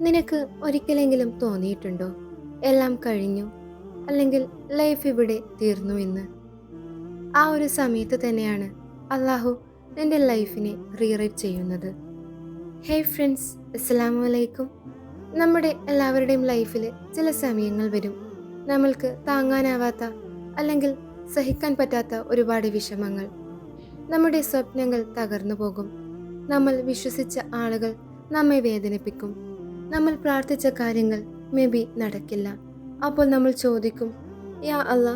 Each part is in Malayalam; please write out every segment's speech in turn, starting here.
നിനക്ക് ഒരിക്കലെങ്കിലും തോന്നിയിട്ടുണ്ടോ എല്ലാം കഴിഞ്ഞു, അല്ലെങ്കിൽ ലൈഫ് ഇവിടെ തീർന്നു എന്ന്? ആ ഒരു സമയത്ത് തന്നെയാണ് അള്ളാഹു നിന്റെ ലൈഫിനെ റീറൈറ്റ് ചെയ്യുന്നത്. ഹേയ് ഫ്രണ്ട്സ്, അസ്സലാമു അലൈക്കും. നമ്മുടെ എല്ലാവരുടെയും ലൈഫിൽ ചില സമയങ്ങൾ വരും, നമ്മൾക്ക് താങ്ങാനാവാത്ത അല്ലെങ്കിൽ സഹിക്കാൻ പറ്റാത്ത ഒരുപാട് വിഷമങ്ങൾ. നമ്മുടെ സ്വപ്നങ്ങൾ തകർന്നു പോകും. നമ്മൾ വിശ്വസിച്ച ആളുകൾ നമ്മെ വേദനിപ്പിക്കും. നമ്മൾ പ്രാർത്ഥിച്ച കാര്യങ്ങൾ മേ ബി നടക്കില്ല. അപ്പോൾ നമ്മൾ ചോദിക്കും, യാ അല്ലാ,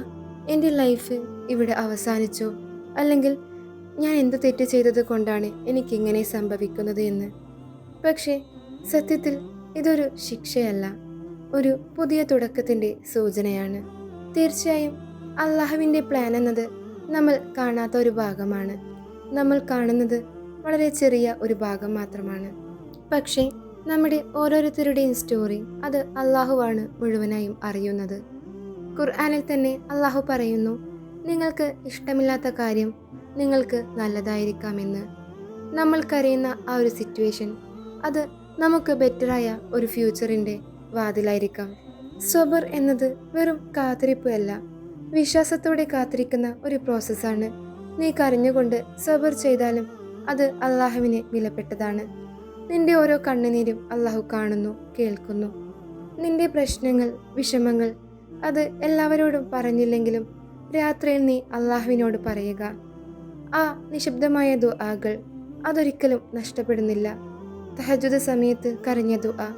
എൻ്റെ ലൈഫ് ഇവിടെ അവസാനിച്ചോ, അല്ലെങ്കിൽ ഞാൻ എന്ത് തെറ്റ് ചെയ്തത് കൊണ്ടാണ് എനിക്കിങ്ങനെ സംഭവിക്കുന്നത് എന്ന്. പക്ഷേ സത്യത്തിൽ ഇതൊരു ശിക്ഷയല്ല, ഒരു പുതിയ തുടക്കത്തിൻ്റെ സൂചനയാണ്. തീർച്ചയായും അള്ളാഹുവിൻ്റെ പ്ലാൻ എന്നത് നമ്മൾ കാണാത്ത ഒരു ഭാഗമാണ്. നമ്മൾ കാണുന്നത് വളരെ ചെറിയ ഒരു ഭാഗം മാത്രമാണ്. പക്ഷേ നമ്മുടെ ഓരോരുത്തരുടെയും സ്റ്റോറി അത് അള്ളാഹുവാണ് മുഴുവനായും അറിയുന്നത്. ഖുർആനിൽ തന്നെ അള്ളാഹു പറയുന്നു, നിങ്ങൾക്ക് ഇഷ്ടമില്ലാത്ത കാര്യം നിങ്ങൾക്ക് നല്ലതായിരിക്കാമെന്ന്. നമ്മൾക്കറിയുന്ന ആ ഒരു സിറ്റുവേഷൻ അത് നമുക്ക് ബെറ്ററായ ഒരു ഫ്യൂച്ചറിൻ്റെ വാതിലായിരിക്കാം. സബർ എന്നത് വെറും കാത്തിരിപ്പ് അല്ല, വിശ്വാസത്തോടെ കാത്തിരിക്കുന്ന ഒരു പ്രോസസ്സാണ്. നീ കരഞ്ഞുകൊണ്ട് സബർ ചെയ്താലും അത് അള്ളാഹുവിന് വിലപ്പെട്ടതാണ്. നിന്റെ ഓരോ കണ്ണുനീരും അള്ളാഹു കാണുന്നു, കേൾക്കുന്നു. നിന്റെ പ്രശ്നങ്ങൾ, വിഷമങ്ങൾ അത് എല്ലാവരോടും പറഞ്ഞില്ലെങ്കിലും രാത്രിയിൽ നീ അള്ളാഹുവിനോട് പറയുക. ആ നിശബ്ദമായ ദുആകൾ അതൊരിക്കലും നഷ്ടപ്പെടുന്നില്ല. തഹജ്ജുദ് സമയത്ത് കരഞ്ഞ ദുആ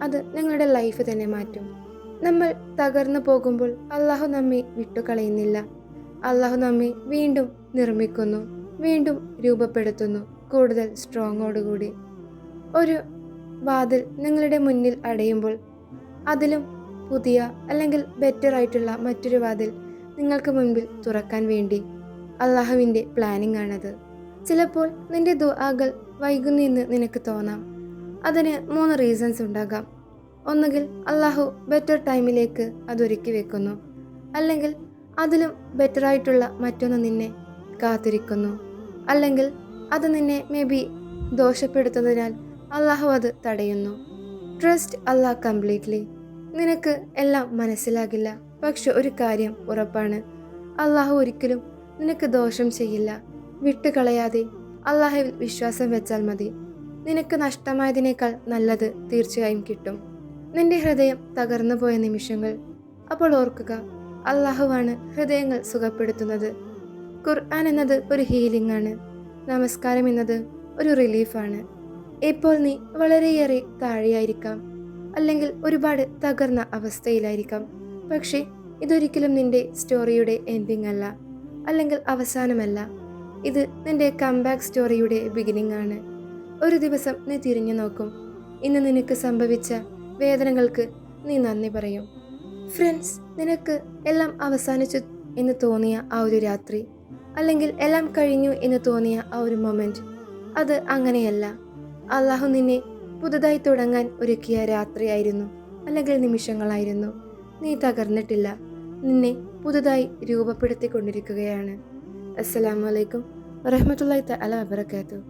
അത് നിങ്ങളുടെ ലൈഫ് തന്നെ മാറ്റും. നമ്മൾ തകർന്നു പോകുമ്പോൾ അള്ളാഹു നമ്മെ വിട്ടുകളയുന്നില്ല. അള്ളാഹു നമ്മെ വീണ്ടും നിർമ്മിക്കുന്നു, വീണ്ടും രൂപപ്പെടുത്തുന്നു, കൂടുതൽ സ്ട്രോങ്ങോടുകൂടി. ഒരു വാതിൽ നിങ്ങളുടെ മുന്നിൽ അടയുമ്പോൾ അതിലും പുതിയ അല്ലെങ്കിൽ ബെറ്റർ ആയിട്ടുള്ള മറ്റൊരു വാതിൽ നിങ്ങൾക്ക് മുൻപിൽ തുറക്കാൻ വേണ്ടി അള്ളാഹുവിൻ്റെ പ്ലാനിംഗ് ആണത്. ചിലപ്പോൾ നിന്റെ ദുആകൾ വൈകുന്നു എന്ന് നിനക്ക് തോന്നാം. അതിന് 3 റീസൺസ് ഉണ്ടാകാം. ഒന്നുകിൽ അള്ളാഹു ബെറ്റർ ടൈമിലേക്ക് അതൊരുക്കി വെക്കുന്നു, അല്ലെങ്കിൽ അതിലും ബെറ്ററായിട്ടുള്ള മറ്റൊന്ന് നിന്നെ കാത്തിരിക്കുന്നു, അല്ലെങ്കിൽ അത് നിന്നെ മേ ബി ദോഷപ്പെടുത്തുന്നതിനാൽ അള്ളാഹു അത് തടയുന്നു. ട്രസ്റ്റ് അള്ളാഹ് കംപ്ലീറ്റ്ലി. നിനക്ക് എല്ലാം മനസ്സിലാകില്ല, പക്ഷെ ഒരു കാര്യം ഉറപ്പാണ്, അള്ളാഹു ഒരിക്കലും നിനക്ക് ദോഷം ചെയ്യില്ല. വിട്ടുകളയാതെ അള്ളാഹുവിൽ വിശ്വാസം വെച്ചാൽ മതി. നിനക്ക് നഷ്ടമായതിനേക്കാൾ നല്ലത് തീർച്ചയായും കിട്ടും. നിന്റെ ഹൃദയം തകർന്നു പോയ നിമിഷങ്ങൾ, അപ്പോൾ ഓർക്കുക, അള്ളാഹുവാണ് ഹൃദയങ്ങൾ സുഖപ്പെടുത്തുന്നത്. ഖുർആൻ എന്നത് ഒരു ഹീലിംഗ് ആണ്. നമസ്കാരം എന്നത് ഒരു റിലീഫാണ്. ഇപ്പോൾ നീ വളരെയേറെ താഴെയായിരിക്കാം, അല്ലെങ്കിൽ ഒരുപാട് തകർന്ന അവസ്ഥയിലായിരിക്കാം. പക്ഷേ ഇതൊരിക്കലും നിന്റെ സ്റ്റോറിയുടെ എൻഡിങ് അല്ല, അല്ലെങ്കിൽ അവസാനമല്ല. ഇത് നിന്റെ കംബാക്ക് സ്റ്റോറിയുടെ ബിഗിനിങ് ആണ്. ഒരു ദിവസം നീ തിരിഞ്ഞു നോക്കും, ഇന്ന് നിനക്ക് സംഭവിച്ച വേദനകൾക്ക് നീ നന്ദി പറയും. ഫ്രണ്ട്സ്, നിനക്ക് എല്ലാം അവസാനിച്ചു എന്ന് തോന്നിയ ആ ഒരു രാത്രി, അല്ലെങ്കിൽ എല്ലാം കഴിഞ്ഞു എന്ന് തോന്നിയ ആ ഒരു മൊമെൻറ്റ്, അത് അങ്ങനെയല്ല. അള്ളാഹു നിന്നെ പുതുതായി തുടങ്ങാൻ ഒരുക്കിയ രാത്രിയായിരുന്നു, അല്ലെങ്കിൽ നിമിഷങ്ങളായിരുന്നു. നീ തകർന്നിട്ടില്ല, നിന്നെ പുതുതായി രൂപപ്പെടുത്തിക്കൊണ്ടിരിക്കുകയാണ്. അസ്സലാമു അലൈക്കും വറഹ്മത്തുള്ളാഹി തആല വബറകാതുഹു.